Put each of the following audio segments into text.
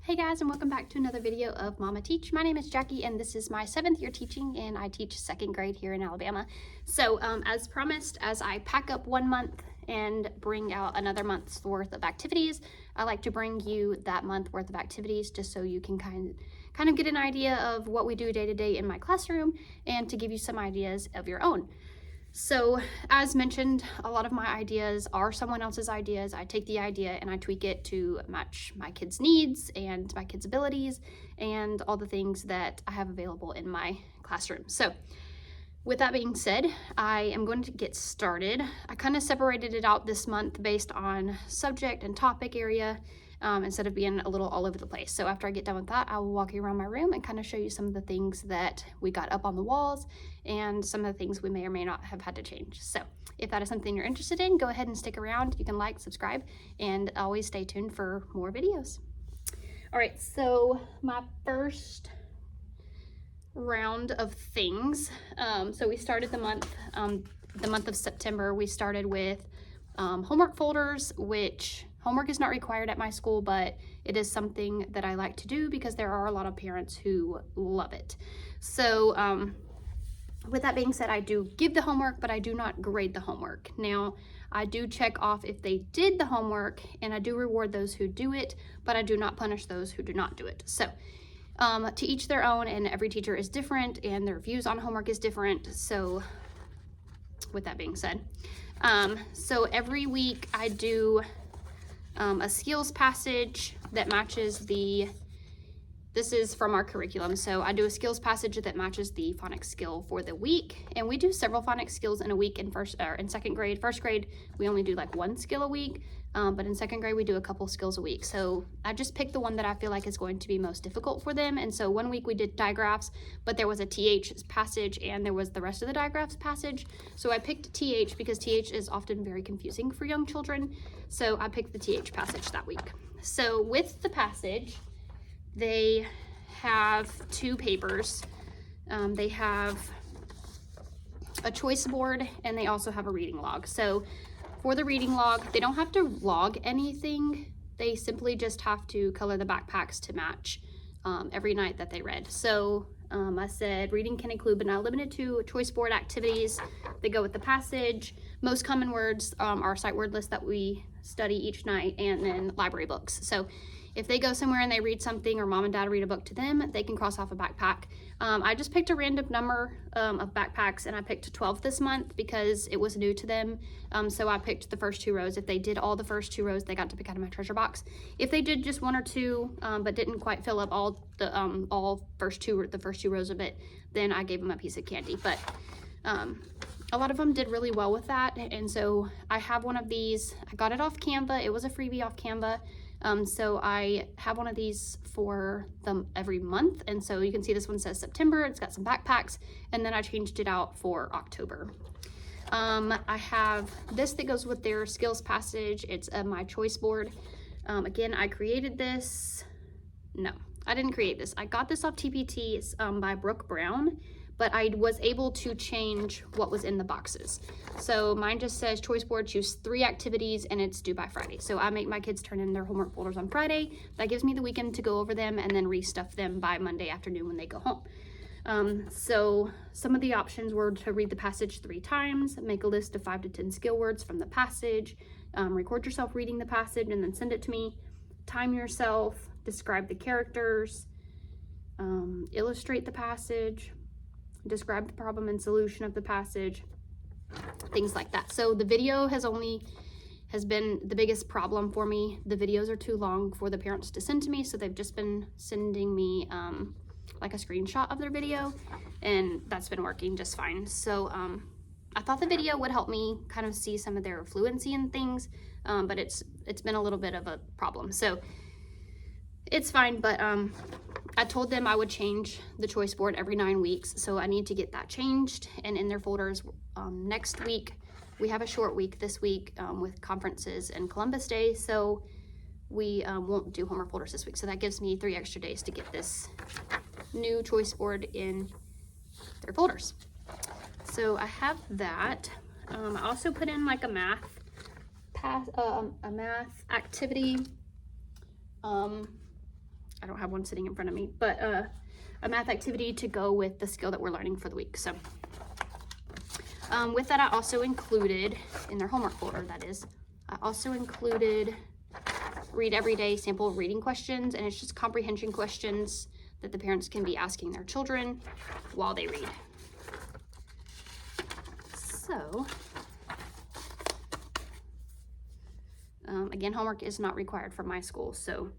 Hey guys, and welcome back to another video of Mama Teach. My name is Jackie and this is my 7th year teaching, and I teach 2nd grade here in Alabama. So as promised, as I pack up 1 month and bring out another month's worth of activities, I like to bring you that month worth of activities just so you can kind of get an idea of what we do day to day in my classroom and to give you some ideas of your own. So as mentioned, a lot of my ideas are someone else's ideas. I take the idea and I tweak it to match my kids' needs and my kids' abilities and all the things that I have available in my classroom. So with that being said, I am going to get started. I kind of separated it out this month based on subject and topic area instead of being a little all over the place. So after I get done with that, I will walk you around my room and kind of show you some of the things that we got up on the walls and some of the things we may or may not have had to change. So if that is something you're interested in, go ahead and stick around. You can like, subscribe, and always stay tuned for more videos. All right, so my first round of things. So we started the month of September. We started with homework folders, which homework is not required at my school, but it is something that I like to do because there are a lot of parents who love it. So with that being said, I do give the homework, but I do not grade the homework. Now, I do check off if they did the homework, and I do reward those who do it, but I do not punish those who do not do it. So to each their own, and every teacher is different and their views on homework is different. So with that being said, so every week I do a skills passage that matches this is from our curriculum. So I do a skills passage that matches the phonics skill for the week, and we do several phonics skills in a week in 2nd grade. 1st grade, we only do like 1 skill a week, but in 2nd grade, we do a couple skills a week. So I just picked the one that I feel like is going to be most difficult for them. And so 1 week we did digraphs, but there was a TH passage and there was the rest of the digraphs passage. So I picked TH because TH is often very confusing for young children. So I picked the TH passage that week. So with the passage, they have 2 papers. They have a choice board and they also have a reading log. So for the reading log, they don't have to log anything. They simply just have to color the backpacks to match every night that they read. So I said reading can include but not limited to choice board activities. They go with the passage. Most common words are sight word lists that we study each night, and then library books. So if they go somewhere and they read something, or mom and dad read a book to them, they can cross off a backpack. I just picked a random number of backpacks, and I picked 12 this month because it was new to them. So I picked the first 2 rows. If they did all the first 2 rows, they got to pick out of my treasure box. If they did just 1 or 2, but didn't quite fill up all the first 2 rows of it, then I gave them a piece of candy. But a lot of them did really well with that, and so I have one of these. I got it off Canva. It was a freebie off Canva. So I have one of these for them every month, and so you can see this one says September. It's got some backpacks, and then I changed it out for October. I have this that goes with their skills passage. It's my choice board. Again, I created this. No, I didn't create this. I got this off TPT. It's by Brooke Brown, but I was able to change what was in the boxes. So mine just says choice board, choose 3 activities, and it's due by Friday. So I make my kids turn in their homework folders on Friday. That gives me the weekend to go over them and then restuff them by Monday afternoon when they go home. So some of the options were to read the passage 3 times, make a list of 5 to 10 skill words from the passage, record yourself reading the passage and then send it to me, time yourself, describe the characters, illustrate the passage, describe the problem and solution of the passage, things like that. So the video has been the biggest problem for me. The videos are too long for the parents to send to me, so they've just been sending me like a screenshot of their video, and that's been working just fine. So I thought the video would help me kind of see some of their fluency and things, but it's been a little bit of a problem. So it's fine, but I told them I would change the choice board every 9 weeks, so I need to get that changed and in their folders. Next week, we have a short week this week with conferences and Columbus Day, so we won't do homework folders this week. So that gives me 3 extra days to get this new choice board in their folders. So I have that. I also put in like a math activity. I don't have one sitting in front of me, but a math activity to go with the skill that we're learning for the week. So with that, I also included, in their homework folder that is, I also included Read Everyday sample reading questions, and it's just comprehension questions that the parents can be asking their children while they read. So, again, homework is not required from my school, so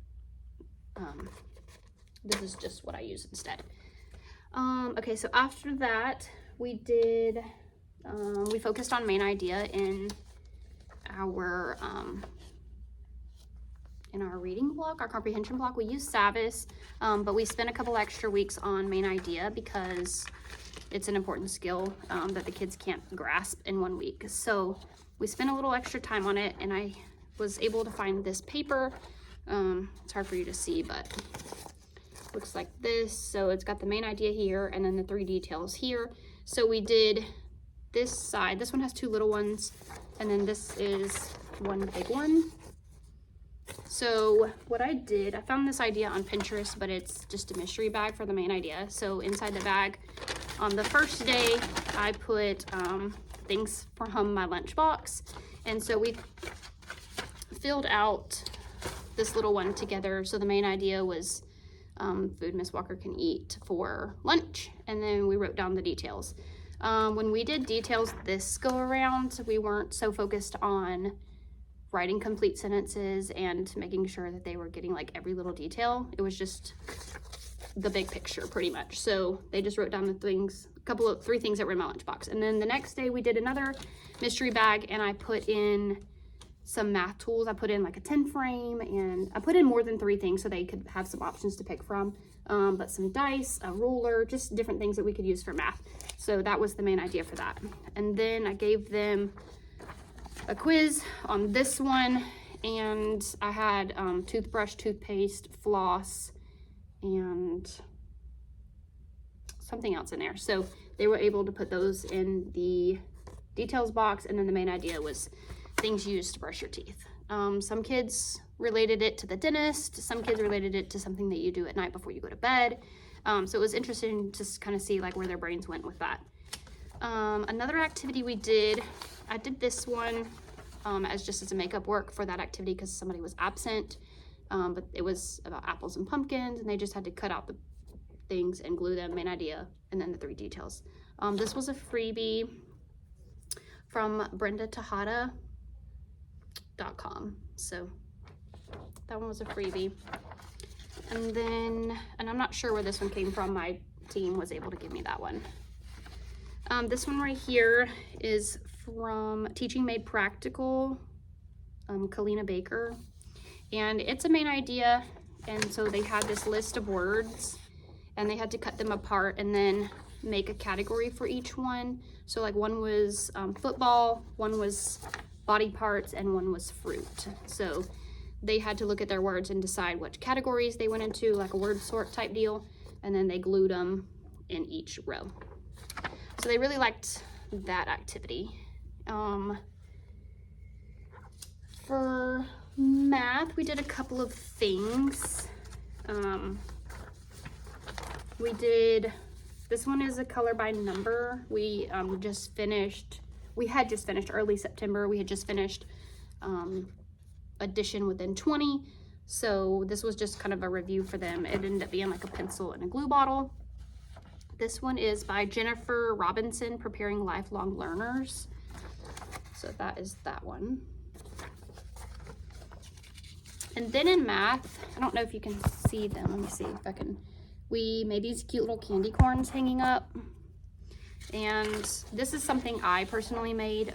this is just what I use instead. Okay, so after that, we did, we focused on main idea in our reading block, our comprehension block. We use Savvas, but we spent a couple extra weeks on main idea because it's an important skill that the kids can't grasp in 1 week. So we spent a little extra time on it, and I was able to find this paper. It's hard for you to see, but looks like this. So it's got the main idea here and then the 3 details here. So we did this side. This one has 2 little ones, and then this is 1 big one. So what I did, I found this idea on Pinterest, but it's just a mystery bag for the main idea. So inside the bag, on the first day, I put things from my lunchbox. And so we filled out this little one together. So the main idea was food Miss Walker can eat for lunch. And then we wrote down the details. When we did details this go around, we weren't so focused on writing complete sentences and making sure that they were getting like every little detail. It was just the big picture pretty much. So they just wrote down the things, 3 things that were in my lunchbox. And then the next day we did another mystery bag, and I put in some math tools. I put in like a 10 frame, and I put in more than 3 things so they could have some options to pick from. But some dice, a ruler, just different things that we could use for math. So that was the main idea for that. And then I gave them a quiz on this one, and I had toothbrush, toothpaste, floss, and something else in there. So they were able to put those in the details box, and then the main idea was things used to brush your teeth. Some kids related it to the dentist, some kids related it to something that you do at night before you go to bed. So it was interesting to kind of see like where their brains went with that. Another activity we did, I did this one as a makeup work for that activity because somebody was absent, but it was about apples and pumpkins, and they just had to cut out the things and glue them, main idea, and then the 3 details. This was a freebie from BrendaTejada.com, so that one was a freebie. And then, and I'm not sure where this one came from, my team was able to give me that one. This one right here is from Teaching Made Practical, Kalina Baker, and it's a main idea. And so they had this list of words, and they had to cut them apart and then make a category for each one. So like one was football, one was body parts, and one was fruit. So they had to look at their words and decide which categories they went into, like a word sort type deal, and then they glued them in each row. So they really liked that activity. For math, we did a couple of things. We did, this one is a color by number. We had just finished early September. We had just finished Addition Within 20. So this was just kind of a review for them. It ended up being like a pencil and a glue bottle. This one is by Jennifer Robinson, Preparing Lifelong Learners. So that is that one. And then in math, I don't know if you can see them. Let me see if I can. We made these cute little candy corns hanging up. And this is something I personally made.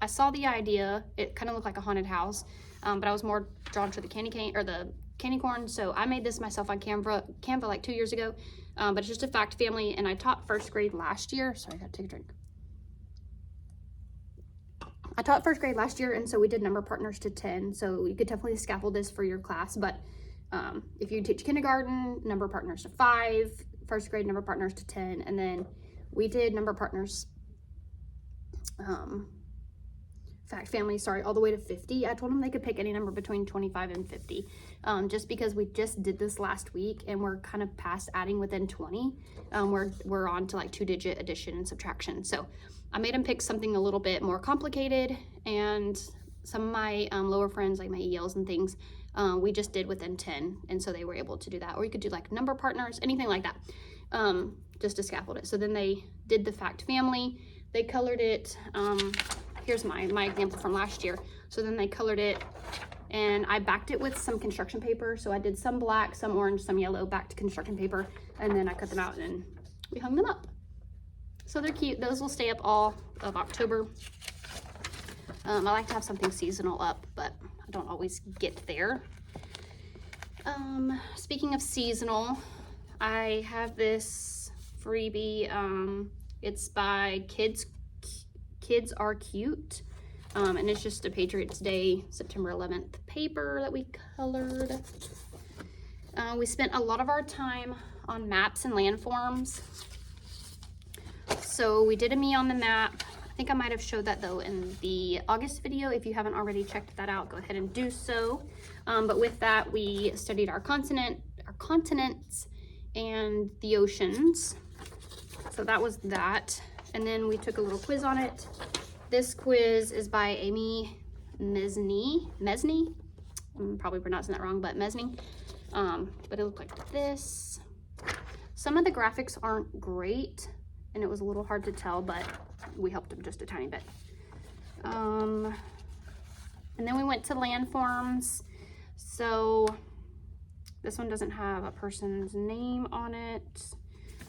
I saw the idea. It kind of looked like a haunted house, but I was more drawn to the candy corn. So I made this myself on Canva like 2 years ago. But it's just a fact family, and I taught 1st grade last year. Sorry, I gotta take a drink. I taught 1st grade last year, and so we did number partners to 10. So you could definitely scaffold this for your class, but if you teach kindergarten, number partners to 5, 1st grade number partners to 10, and then we did number partners fact family, sorry, all the way to 50. I told them they could pick any number between 25 and 50, just because we just did this last week and we're kind of past adding within 20. We're on to like 2-digit addition and subtraction. So I made them pick something a little bit more complicated, and some of my lower friends, like my ELs and things, we just did within 10, and so they were able to do that. Or you could do like number partners, anything like that, just to scaffold it. So then they did the fact family. They colored it. Here's my example from last year. So then they colored it, and I backed it with some construction paper. So I did some black, some orange, some yellow, backed construction paper, and then I cut them out and we hung them up. So they're cute. Those will stay up all of October. I like to have something seasonal up, but I don't always get there. Speaking of seasonal, I have this freebie. It's by Kids Are Cute, and it's just a Patriots Day, September 11th paper that we colored. We spent a lot of our time on maps and landforms. So we did a Me on the Map. I think I might have showed that though in the August video. If you haven't already checked that out, go ahead and do so. But with that, we studied our continents and the oceans. So that was that. And then we took a little quiz on it. This quiz is by Amy Mesny. I'm probably pronouncing that wrong, but Mesny. But it looked like this. Some of the graphics aren't great, and it was a little hard to tell, but we helped them just a tiny bit. And then we went to landforms. So this one doesn't have a person's name on it,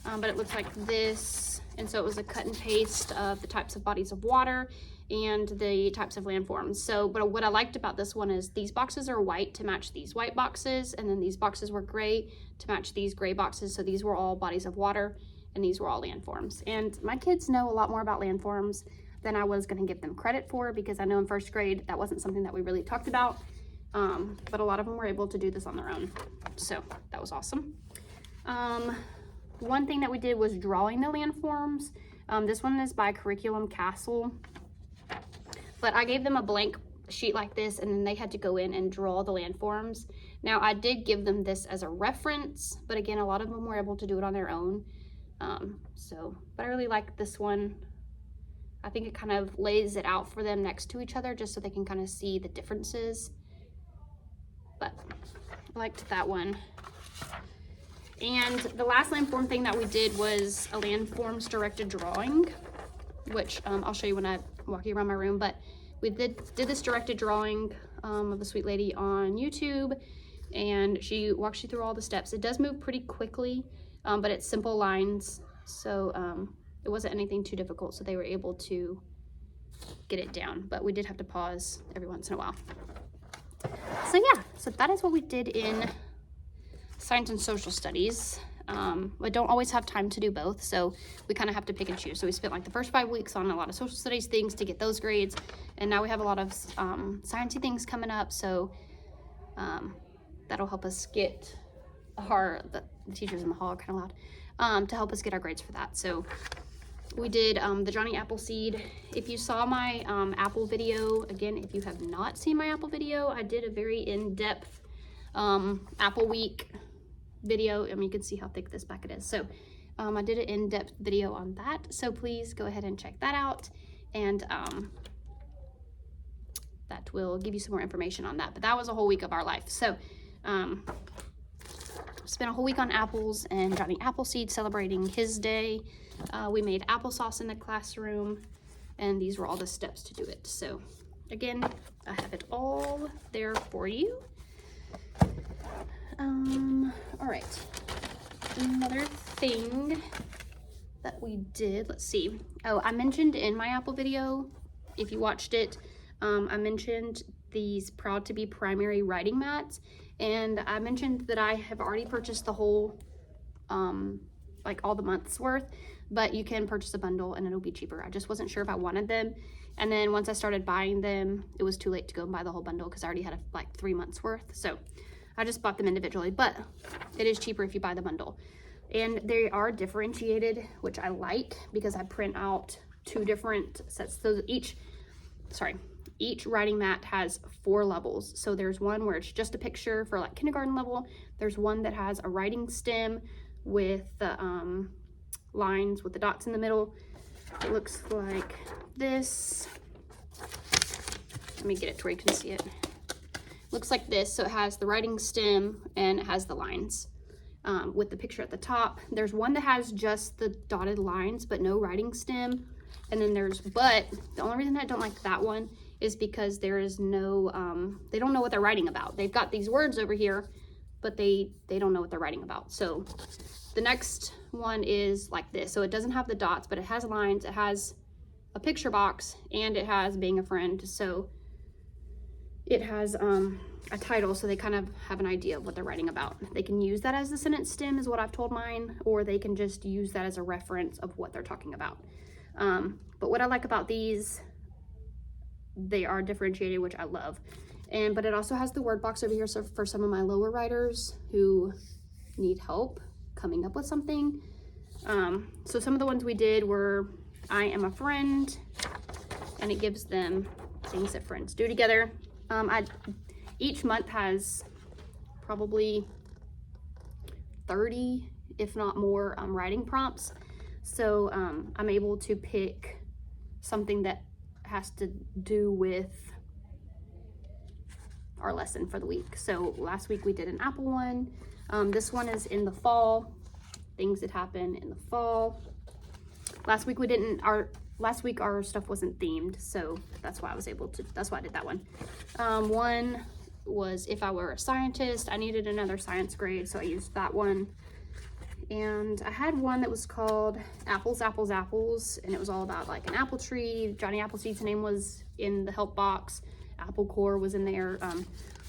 but it looks like this. And so it was a cut and paste of the types of bodies of water and the types of landforms. So, but what I liked about this one is these boxes are white to match these white boxes, and then these boxes were gray to match these gray boxes. So these were all bodies of water, and these were all landforms. And my kids know a lot more about landforms than I was gonna give them credit for, because I know in first grade, that wasn't something that we really talked about. But a lot of them were able to do this on their own. So that was awesome. One thing that we did was drawing the landforms. This one is by Curriculum Castle. But I gave them a blank sheet like this, and then they had to go in and draw the landforms. Now, I did give them this as a reference, but again, a lot of them were able to do it on their own. But I really like this one. I think it kind of lays it out for them next to each other just so they can kind of see the differences. But I liked that one. And the last landform thing that we did was a landforms directed drawing, which I'll show you when I walk you around my room. But we did this directed drawing of the sweet lady on YouTube, and she walks you through all the steps. It does move pretty quickly, but it's simple lines, so it wasn't anything too difficult, so they were able to get it down. But we did have to pause every once in a while. So yeah, so that is what we did in science and social studies. I don't always have time to do both, so we kind of have to pick and choose. So we spent like the first 5 weeks on a lot of social studies things to get those grades, and now we have a lot of sciencey things coming up, so that'll help us get the teachers in the hall are kind of loud, to help us get our grades for that. So we did the Johnny Appleseed. If you saw my apple video, again, if you have not seen my apple video, I did a very in-depth Apple Week video. I mean, you can see how thick this packet is. So I did an in-depth video on that, so please go ahead and check that out, and that will give you some more information on that. But that was a whole week of our life. So spent a whole week on apples and Johnny Appleseed, celebrating his day. We made applesauce in the classroom, and these were all the steps to do it. So again, I have it all there for you. All right, another thing that we did, let's see. Oh, I mentioned in my Apple video, if you watched it, I mentioned these Proud to Be primary writing mats, and I mentioned that I have already purchased the whole, like all the months worth, but you can purchase a bundle and it'll be cheaper. I just wasn't sure if I wanted them, and then once I started buying them, it was too late to go and buy the whole bundle because I already had like 3 months worth. So I just bought them individually, but it is cheaper if you buy the bundle. And they are differentiated, which I like, because I print out 2 different sets. So each each writing mat has 4 levels. So there's one where it's just a picture for like kindergarten level. There's one that has a writing stem with the lines with the dots in the middle. It looks like this. Let me get it to where you can see it. Looks like this. So it has the writing stem and it has the lines with the picture at the top. There's one that has just the dotted lines but no writing stem. And then but the only reason I don't like that one is because there is no, they don't know what they're writing about. They've got these words over here, but they don't know what they're writing about. So the next one is like this. So it doesn't have the dots, but it has lines, it has a picture box, and it has being a friend. So it has a title, so they kind of have an idea of what they're writing about. They can use that as the sentence stem is what I've told mine, or they can just use that as a reference of what they're talking about. But what I like about these, they are differentiated, which I love. But it also has the word box over here, so for some of my lower writers who need help coming up with something. So some of the ones we did were I am a friend, and it gives them things that friends do together. Each month has probably 30, if not more, writing prompts. So I'm able to pick something that has to do with our lesson for the week. So last week we did an apple one. This one is in the fall, things that happen in the fall. Last week our stuff wasn't themed, so that's why I did that one. One was if I were a scientist. I needed another science grade, so I used that one. And I had one that was called Apples, Apples, Apples, and it was all about like an apple tree. Johnny Appleseed's name was in the help box. Apple Core was in there,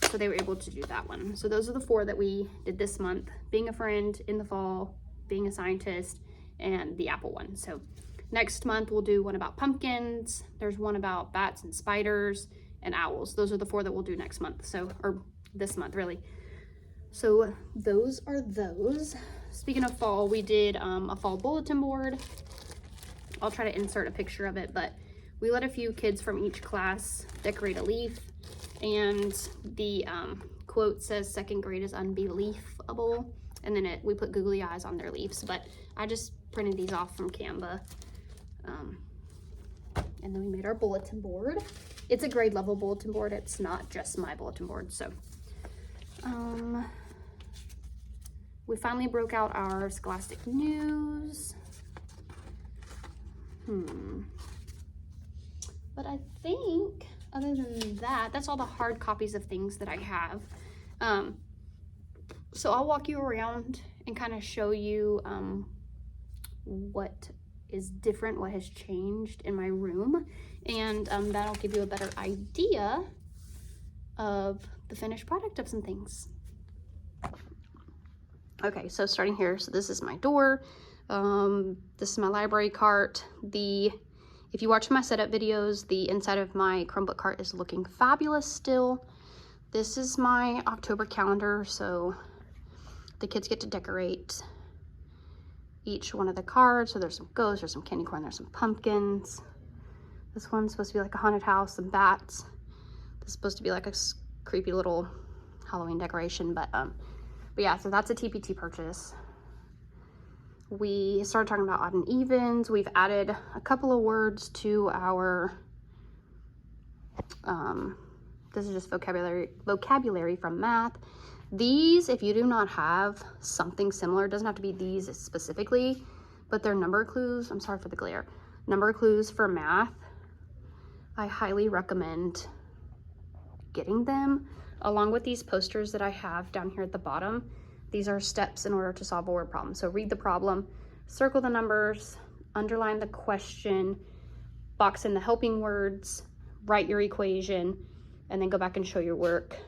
so they were able to do that one. So those are the 4 that we did this month: being a friend, in the fall, being a scientist, and the apple one. So next month we'll do one about pumpkins. There's one about bats and spiders and owls. Those are the 4 that we'll do next month. So, or this month really. So those are those. Speaking of fall, we did a fall bulletin board. I'll try to insert a picture of it, but we let a few kids from each class decorate a leaf, and the quote says 2nd grade is unbelievable, and then we put googly eyes on their leaves, but I just printed these off from Canva. And then we made our bulletin board. It's a grade level bulletin board. It's not just my bulletin board. So we finally broke out our Scholastic News. But I think other than that, that's all the hard copies of things that I have. So I'll walk you around and kind of show you what is different, what has changed in my room, and that'll give you a better idea of the finished product of some things. Okay, so starting here, so this is my door. This is my library cart. If you watch my setup videos, the inside of my Chromebook cart is looking fabulous still. This is my October calendar, so the kids get to decorate each one of the cards. So there's some ghosts, there's some candy corn, there's some pumpkins. This one's supposed to be like a haunted house, some bats. This is supposed to be like a creepy little Halloween decoration, but yeah, so that's a TPT purchase. We started talking about odd and evens. We've added a couple of words to our, this is just vocabulary from math. These, if you do not have something similar, it doesn't have to be these specifically, but they're number clues. I'm sorry for the glare. Number clues for math. I highly recommend getting them, along with these posters that I have down here at the bottom. These are steps in order to solve a word problem. So read the problem, circle the numbers, underline the question, box in the helping words, write your equation, and then go back and show your work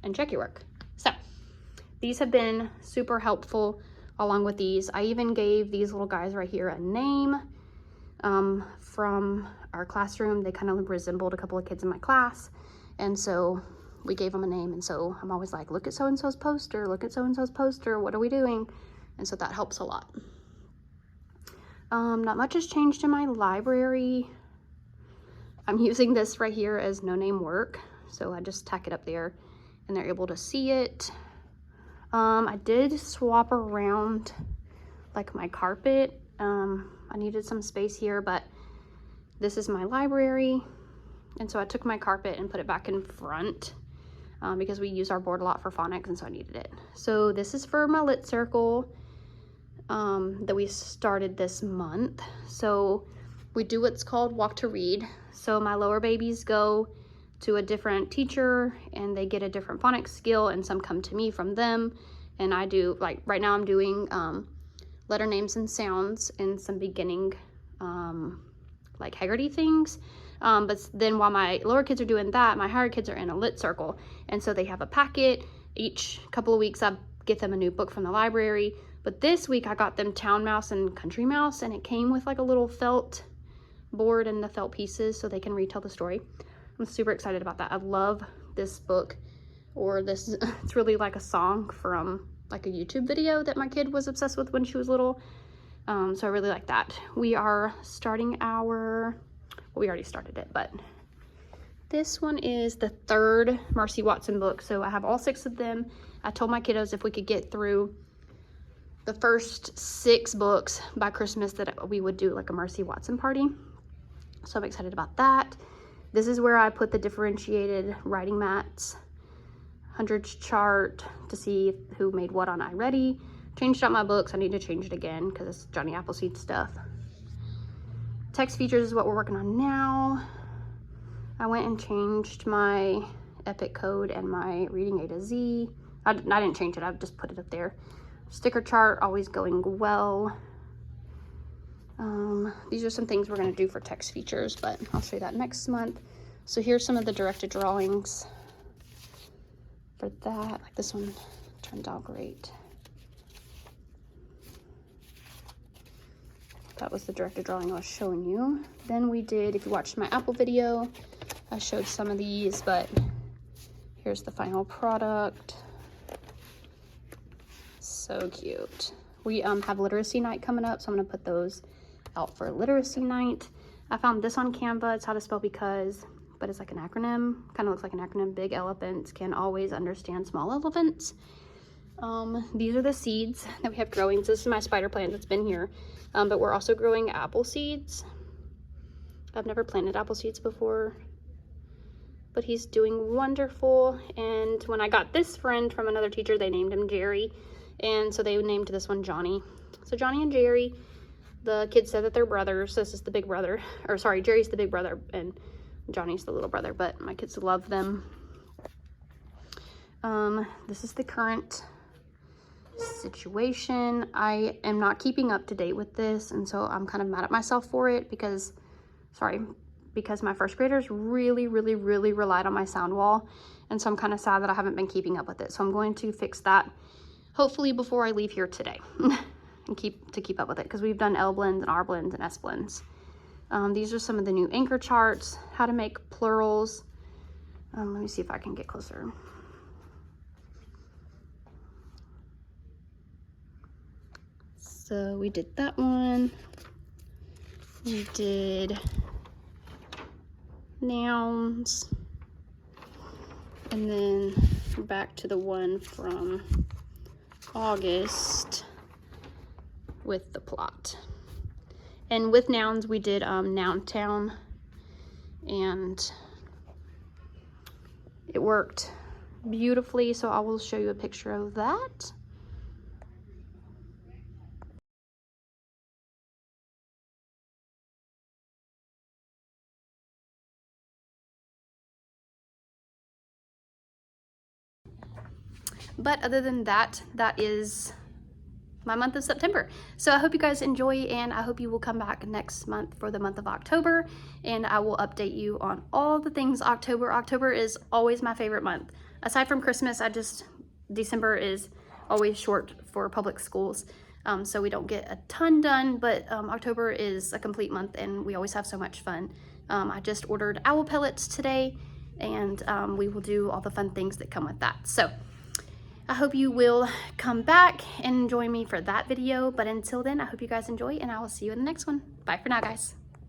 and check your work. So these have been super helpful along with these. I even gave these little guys right here a name from our classroom. They kind of resembled a couple of kids in my class, and so we gave them a name. And so I'm always like, look at so-and-so's poster, look at so-and-so's poster, what are we doing? And so that helps a lot. Not much has changed in my library. I'm using this right here as no name work. So I just tack it up there and they're able to see it. I did swap around like my carpet. I needed some space here, but this is my library. And so I took my carpet and put it back in front because we use our board a lot for phonics, and so I needed it. So this is for my lit circle that we started this month. So we do what's called walk to read. So my lower babies go to a different teacher and they get a different phonics skill, and some come to me from them. And I do, like right now I'm doing letter names and sounds and some beginning like Haggerty things. But then while my lower kids are doing that, my higher kids are in a lit circle. And so they have a packet. Each couple of weeks I get them a new book from the library. But this week I got them Town Mouse and Country Mouse, and it came with like a little felt board and the felt pieces so they can retell the story. I'm super excited about that. I love this book, or this, it's really like a song from like a YouTube video that my kid was obsessed with when she was little. So I really like that. We are starting our, well, we already started it, but this one is the third Marcy Watson book. So I have all 6 of them. I told my kiddos if we could get through the first 6 books by Christmas that we would do like a Marcy Watson party. So I'm excited about that. This is where I put the differentiated writing mats, hundreds chart to see who made what on iReady. Changed out my books. I need to change it again because it's Johnny Appleseed stuff. Text features is what we're working on now. I went and changed my Epic code and my reading A to Z. I didn't change it, I've just put it up there. Sticker chart, always going well. These are some things we're going to do for text features, but I'll show you that next month. So here's some of the directed drawings for that. Like this one turned out great. That was the directed drawing I was showing you. Then we did, if you watched my Apple video, I showed some of these, but here's the final product. So cute. We have literacy night coming up, so I'm gonna put those out for literacy night. I found this on Canva. It's how to spell because, but it's like an acronym. Kind of looks like an acronym. Big elephants can always understand small elephants. These are the seeds that we have growing. So this is my spider plant that's been here, but we're also growing apple seeds. I've never planted apple seeds before, but he's doing wonderful. And when I got this friend from another teacher, they named him Jerry, and so they named this one Johnny. So Johnny and Jerry, the kids said that they're brothers. This is the big brother, or sorry, Jerry's the big brother and Johnny's the little brother, but my kids love them. This is the current situation. I am not keeping up to date with this, and so I'm kind of mad at myself for it because my first graders really relied on my sound wall, and so I'm kind of sad that I haven't been keeping up with it. So I'm going to fix that hopefully before I leave here today and keep up with it, because we've done L blends and R blends and S blends. These are some of the new anchor charts, how to make plurals. Let me see if I can get closer. So we did that one. We did nouns. And then back to the one from August with the plot. And with nouns, we did Noun Town, and it worked beautifully. So I will show you a picture of that. But other than that, that is my month of September. So I hope you guys enjoy, and I hope you will come back next month for the month of October, and I will update you on all the things October. October is always my favorite month. Aside from Christmas, December is always short for public schools, so we don't get a ton done, but October is a complete month and we always have so much fun. I just ordered owl pellets today, and we will do all the fun things that come with that. So I hope you will come back and join me for that video. But until then, I hope you guys enjoy, and I will see you in the next one. Bye for now, guys.